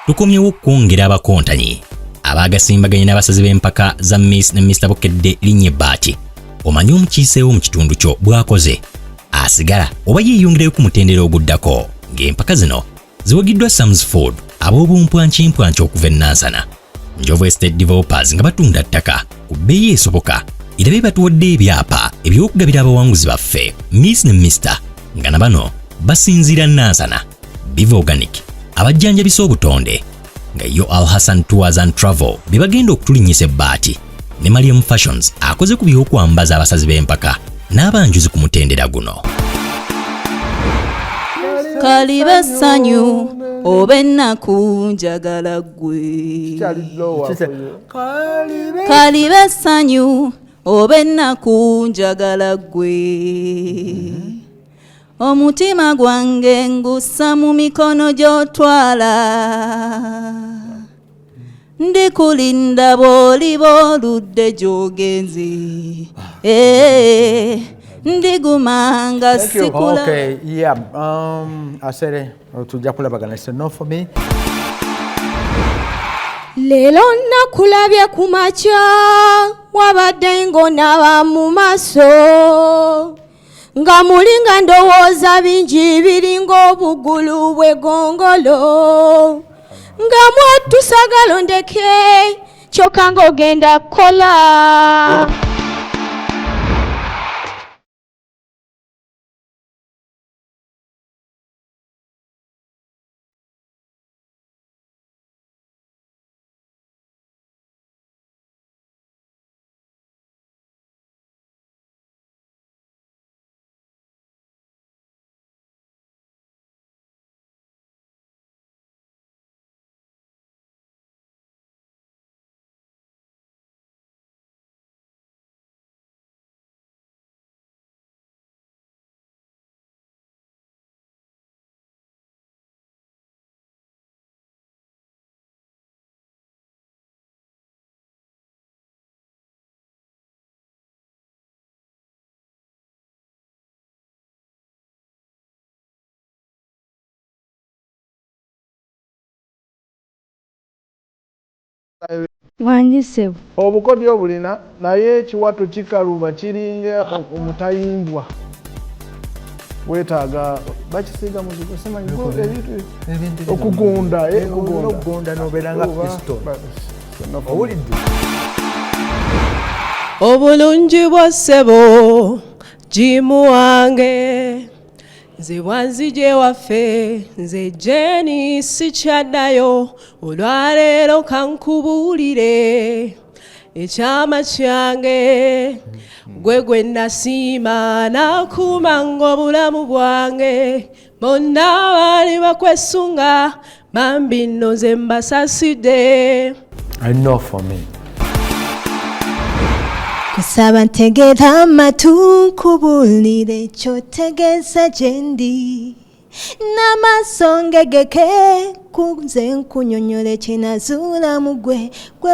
tukomyewo okwongera abakontanyi abagasimbaganye n'abasazi b'empaka za Miss ne Mr Bukedde linnya Ebbaati. Omanyi omukiiseewo mu kitundu kyo bw'akoze asigala oba yeeyongerayo ku mutendera oguddako ng'empaka zino ziwagiddwa Samsford ab'obumpwankimpwanki okuva e Nansana. Njovu Estate Developers nga batunda ttaka ku bbeeyi esoboka era be batuwadde ebyapa eby'okugabira abawanguzi baffe Miss ne Mr nga na bano basinziira Nansana, Biva Organic, abajjanjabisa obutonde nga yo Al Hassan Tours and Travel be bagenda okutulinnyisa Ebbaati ne Mariam Fashions akoze ku by'okwambaza abasazi b'empaka n'abanjuzi ku mutendera guno. Kaliba sanyu obennaku njagala ggwe. Kaliba sanyu obennaku njagala ggwe. Omutima gwange ngussa mu mikono gy'otwala. Ndikulinda bw'oliba oludde gy'ogenze. Ndigumanga sikula. Okay, yeah. I said tujja kulabagana. It's enough for me. Lelo nakulabye ku makya wabadde ng'onaaba mu maaso nga mulinga ndowooza bingi biringa obugulu bw'eggongolo nga mwatusagala ondeke kyokka ng'ogenda kukola. Wanjisebo obukodyo obulina naye ekiwato kikaluma kiringa omutayimbwa wetaaga bakisiiga mu kikusimanyi okugunda okugunda nobeeranga piston owulidde obulungi bwa ssebo jimu wange nze bwanzije waffe nze Jeni sikyaddayo olwaleero kankubuulire ekyama kyange gwe nasiima nakuumanga obulamu bwange bonna baali bakwesunga bambi nno nze mbasasidde. enough for me. Kusaba ntegeera amatu nkubulire kyotegeeza gye ndi n'amaaso ngegeke kunze nkunyonyola kyenazuula mu gwe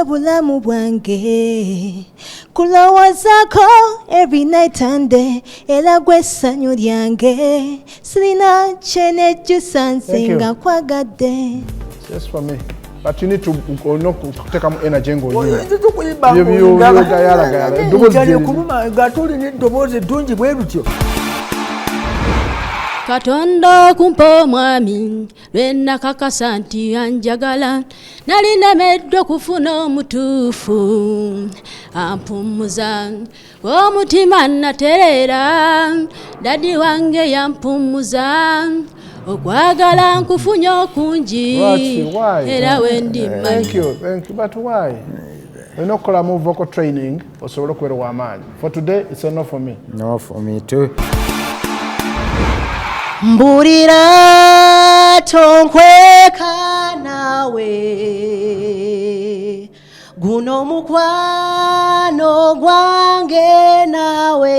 bulamu bwange kulowoozaako every night and day era gwe ssanyu lyange sirina kyenejjusa nze nga nkwagadde. Just for me. But you need to take some energy and go. Katonda kumpa omwami lwenna kakasa nti anjagala nali nemeddwa kufuna omutuufu ampumuza omutima natereera dadi wange yampumuza okwagala nkufunye okungi era wendi manyi. Thank you. But why? We're not calling more vocal training or solo kwero. For today, it's enough for me. No, for me too. Mbulira tonkweka nawe guno mukwano gwange nawe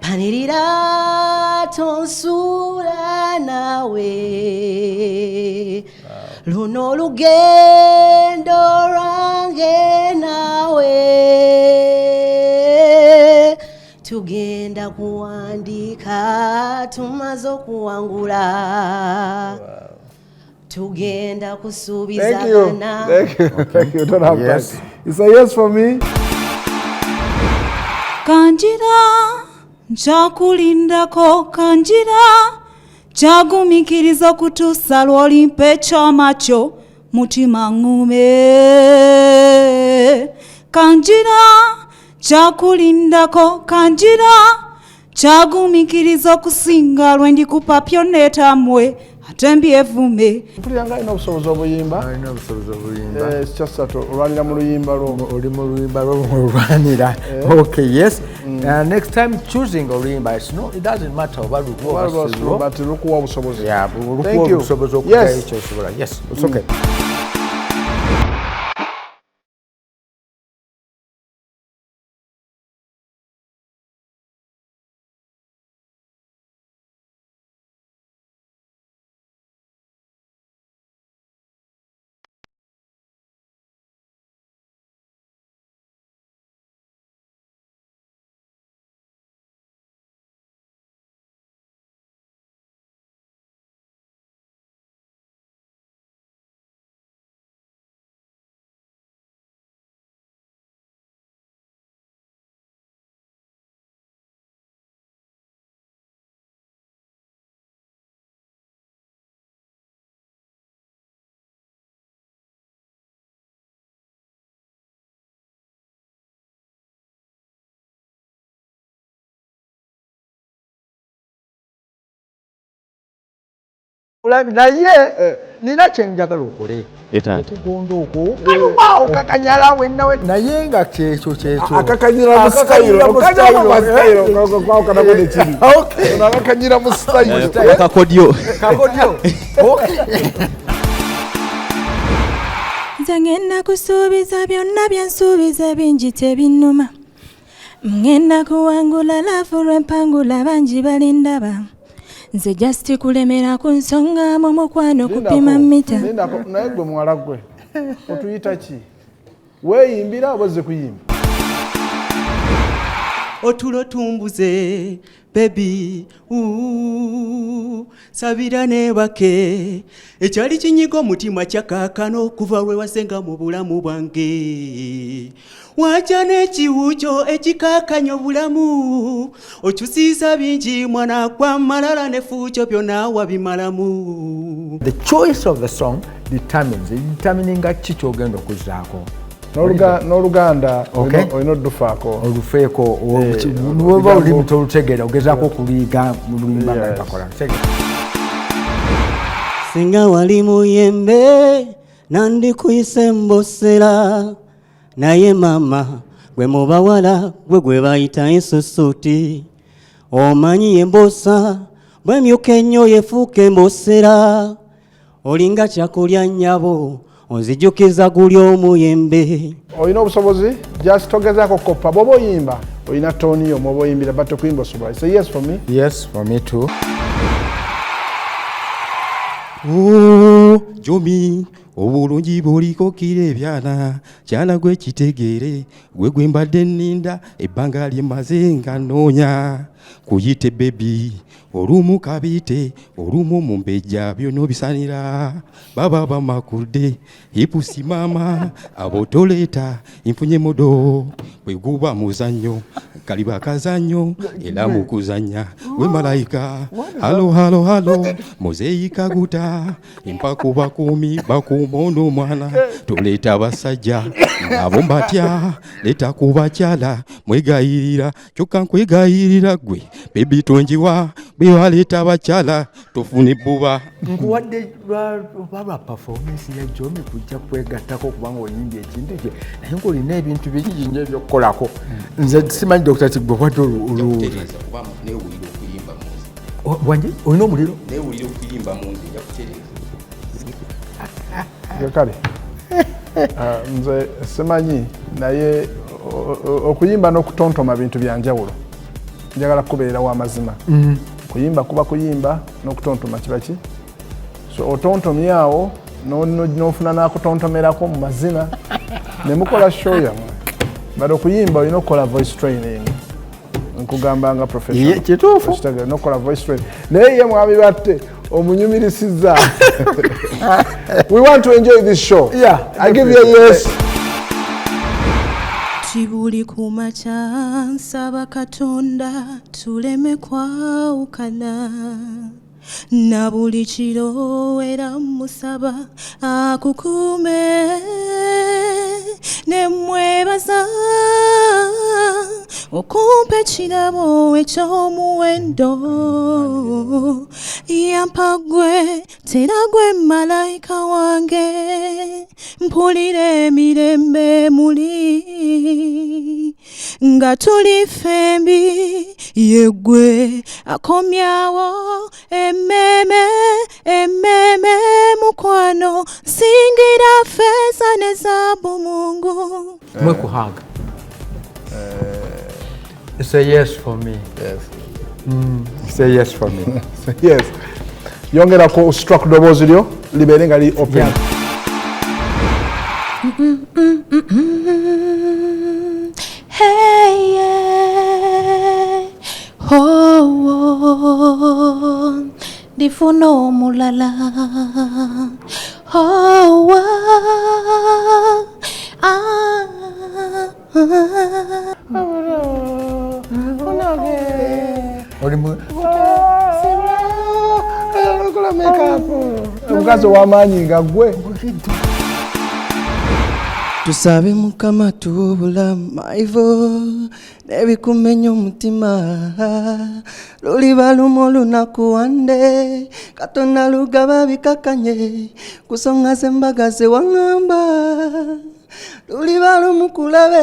panirira tonsula nawe luno lugendo lwange nawe tugenda kuwandika tumaze okuwangula tugenda Thank you. kusuubizagana. Thank you. Don't have Yes. time. It's a yes for me. Kanjira nchakulindako kanjira chagumikiriza kutusa lwolimpe chamacho mutima ngume kanjira chakulindako kanjira chagumikiriza kusinga lwendikupa pyonetamwe atembye vume Mpulira alina obusobozi obuyimba. alina obusobozi obuyimba Kyasatu olwanira mu luyimba lwo. oli mu luyimba lwolwanira. Okay, yes. Next time choosing oluyimba, it doesn't matter oba lukuwa But lukuwa obusobozi. Yeah, Thank you. obusobozi okukola Yes. ekyo osobola. Yes, it's okay. Ulabi naye nina kyenjagala okole. Okugonda okwo okakanyala wenna naye nga kyekyo Akakanyira mu style. Okanyira mu style. Kwa kanako ne kiri. Okay. Akakanyira mu style. Kakodyo. Okay. Nze ngenda kusuubiza byonna byensuubiza bingi tebinnuma. Ngenda kuwangula laafu lw'empangula bangi balindaba. Nze just kulemera ku nsonga mu mukwano kupima mita. Naye gwe muwala gwe. Otuyita ki? Weeyimbira oba ozze kuyimba? Otulo tumbuze baby sabira nebake ekyali kinyiga omutima kyakaakano okuva lwe wasenga mu bulamu bwange waja n'ekiwukyo ekikaakanya obulamu okyusiisa bingi mwana gwa malala nefuukyo byonna wabimalamu. The choice of the song determining ki kyogenda okuzzaako. N'oluganda Okay. olina oddufaako. Olufeeko niweba olulimi tolutegeera ogezaako okuliiga mu luyimba nga mpakola. Singa wali muyembe nandikuyise mbosera naye mama gwe mubawala gwe bayita ensusuti omanyi embosa bwemyuka ennyo yefuuka embosera olinga kyakulya nnyabo onzijukiza guli omuyembe. Olina obusobozi just togezaako koppa bw'oba oyimba olina tooni yo mw'oba oyimbira but okuyimba osobola. It's a yes for me. Yes, for me too. Jomi obulungi buliko kire ebyana kyana gwe kitegeere gwe mbadde nninda ebbanga lyemaze nga nnoonya kuyite bebi olumu kabite olumu mumbejja byonna bisanira baba bamakudde ipusi mama abotoleeta nfunye modo bwe guba muzannyo kaliba kazannyo era mu kuzannya we malayika halo muzeeyi kaguta empaku bakuumi bakuuma ono omwana tuleeta abasajja nabo mbatya leeta ku bakyala mwegayirira kyokka nkwegayirira gwe bebi tonjiwa bwe waleeta abakyala tofune bbuba. Nkuwadde lwa performance ya Jomi kujja kwegattako kubanga oyimbye ekintu kye naye ng'olina ebintu bingi nnyo ebyokukolako. Nze simanyi Dr. Kigwe wadde wange olina omuliro Kale nze simanyi naye okuyimba n'okutontoma bintu bya njawulo. Njagala kubeerawo amazima. Kuyimba kuba kuyimba n'okutontoma kiba ki? So otontomye awo n'ofuna n'akutontomerako mu mazina ne mukola show yammwe. Bado okuyimba olina okukola voice training. Nkugamba nga professional. Kituufu. N'okukola voice training. Naye ye mwami batte omunyumirisiza. We want to enjoy this show. Yeah, I give you a yes. Kibuli kumacha nsaba Katonda tuleme kwawukana na buli kiro era musaba akukume ne mwebaza okumpe kirabo ekyomuwendo yampa gwe tera gwe malayika wange mpulire emirembe muli nga tuli fembi yegwe akomyawo ememe mukwano singira feza ne zaabu Mungu. Mwekuhaga. It's a yes for me. Yes. It's a yes for me. Yes. Yongera ko stroke dobozi lyo libere nga li open. Yeah. Hey, yeah. Oh, ndifuna omulala. Oh, Omukazi w'amaanyi nga gwe. Tusabe Mukama tubula maivo nebikumenya omutima luliba lumu olunaku wande Katonda lugaba bikakanye kusonga sembaga ze waŋŋamba luliba lumu kulabe.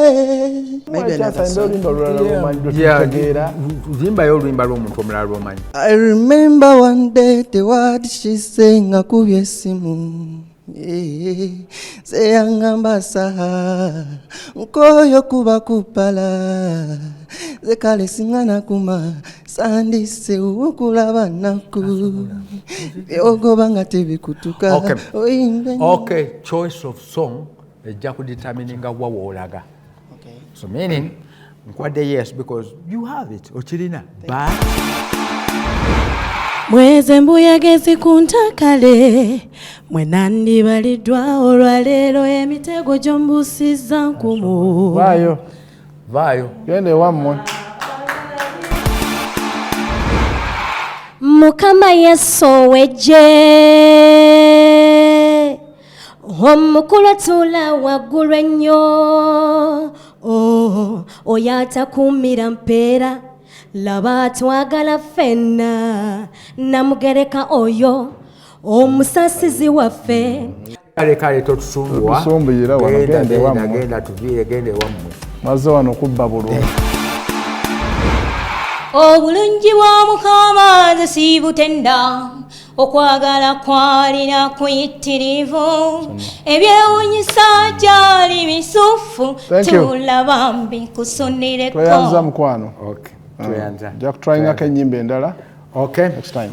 Zimbayo oluyimba lw'omuntu omulala lw'omanyi. I remember one day the word she sang akubye essimu seyangamba saha nkoyo kuba kupala zekale singana kuma sandise ukulaba naku byogoba nga tebikutuka. Okay, choice of song ejja kudetermininga wa woolaga. So meaning nkwadde yes because you have it okirina but mweze mbuyagezi kuntakale mwenandibaliddwa olwaleero emitego gy'ombuusiza nkumu. Vaayo gende wammwe. Mukama Yesu ow'eggye omukulu tuula waggulu ennyo oyo atakuumira mpeera laba twagala ffenna namugereka oyo omusasizi waffe. kale totusumbuwa genda tuviire gende wammwe maze wano kubba bulungi. Obulungi bw'Omukama nze siibutenda okwagala kwalina kuyitirivu ebyewuunyisa gyali bisufu tulaba mbikusunireko. Tweyanza mukwano. Tweyanza. Nja kutryingako ennyimba endala. Next time.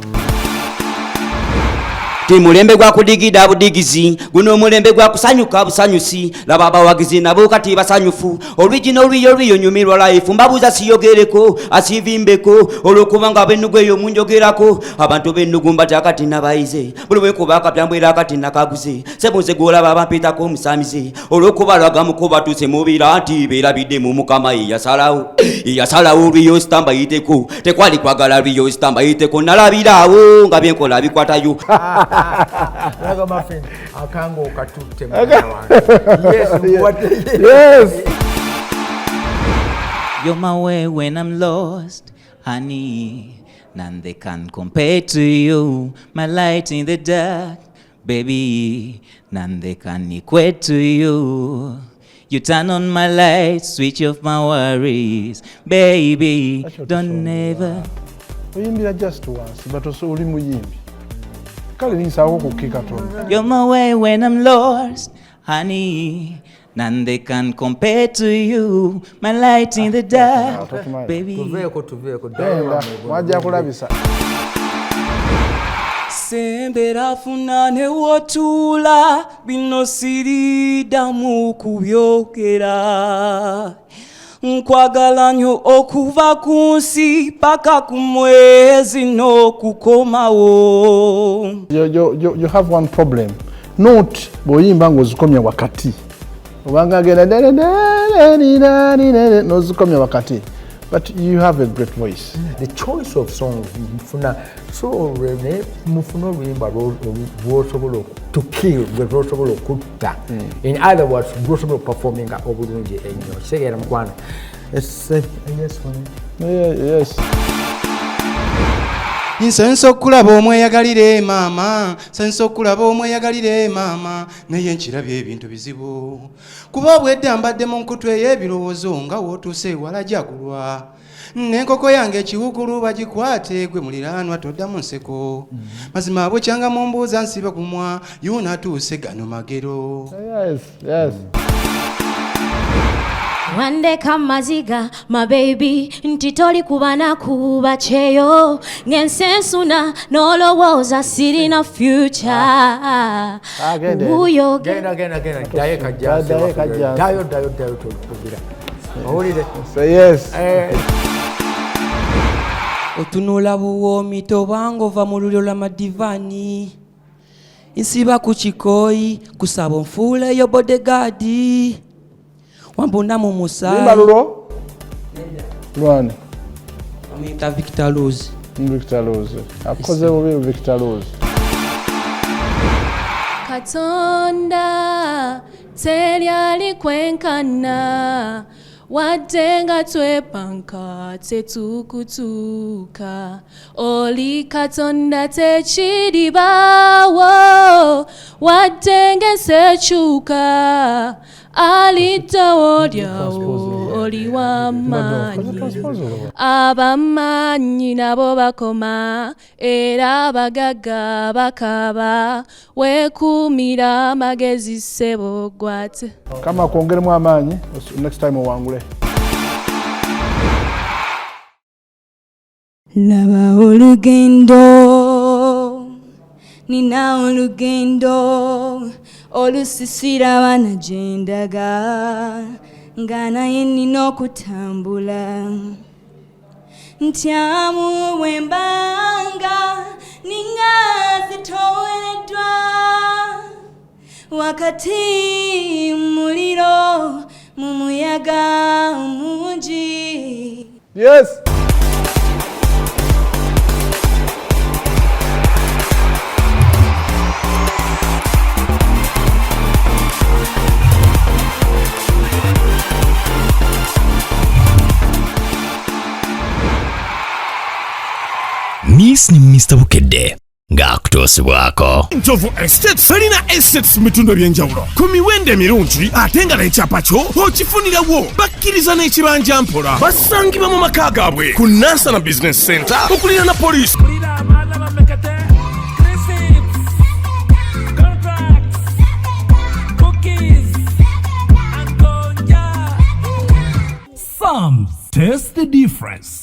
Timulembe gwa kudigida budigizi guno omulembe gwa kusanyuka busanyusi laba abawagizi nabo kati basanyufu original riyo nyumirwa life mbabuza siyogereko asivimbeko olokubanga benugwe yo munjogerako abantu benugumba takati nabayize bulwe kubaka byambwira kati nakaguze sebunze gola baba pita ko musamize olokubalaga mukoba tuse mubira ati berabide mu Mukama yasalawo riyo stamba yiteko tekwali kwagala riyo stamba yiteko nalabirawo nga byenkola bikwatayo. Naga muffin akango okatutte mwana wange. Yes. You're my way when I'm lost, honey. None they can compare to you. My light in the dark, baby. None they can equate to you. You turn on my lights, switch off my worries, baby. Don't never. Oyimbira just once, but also oli muyimbi. Kale ninsaawo kukika Katonda. You're my way when I'm lost, honey. None they can compare to you. My light in the dark, baby. Tuveeko. Mwajja kulabisa. Sembera funane wotula bino sirida mu kubyokera nkwagala nnyo okuva ku nsi paka ku mwezi n'okukomawo. You have one problem. Not bw'oyimba ng'ozikomya wakati. Obanga agenda n'ozikomya wakati. But you have a great voice. The choice of songs so mufuna oluyimba lw'osobola to kill lw'osobola okutta. In other words lw'osobola performinga obulungi ennyo. Kiseera mukwano. Yes for me. Yes. Nsenso kulaba omweyagalire mama, senso kulaba omweyagalire mama, naye nkirabye ebintu bizibu. Kuba obwedda mbadde mu nkutwe y'ebirowoozo nga wootuuse wala jagulwa. N'enkoko yange ekiwugulu bagikwate gwe muliraanwa toddamu nseko. Mazima bukyanga mu mbuuza nsiba kumwa, yuuna atuuse gano magero. Yes. Wandeka maziga my baby nti toli kubana kuba cheyo ngensensuna nolowooza sirina future. Uyo genda daye dayo tolubira owulire. Yes. Otunula buwoomi tobanga ova mu lulyo lw'amadivani nsiba ku kikoyi kusaba nfuuleyo bodegaadi wambona mu musayi. Limbalulo? Lwani? Amita Victor Rose. Victor Rose. Akoze bubi Victor Rose. Katonda teryali kwenkana wadde nga twepanka tetukutuuka oli Katonda tekiribaawo wadde ng'ensekyuka aliddawo lyawo oli w'amaanyi. Ab'amaanyi nabo bakoma era abagagga bakaba weekuumira amagezi ssebo gwate. Kama kwongeremu amaanyi next time owangule. Laba olugendo nina olugendo olusisira bana gyendaga nga naye nina okutambula ntyamu bwembanga ninga zitowereddwa wakati muliro mu muyaga mungi. Yes. Miss ni Mr. Bukedde ng'akutuusibwako. Njovu Estates alina estates mitunda by'enjawulo ku miwendo emirungi ate nga n'ekyapa kyo okifunirawo. Bakkiriza n'ekibanja mpola basangibwa mu maka gaabwe ku Nansana Business Center okulira na poliisi. Some taste the difference.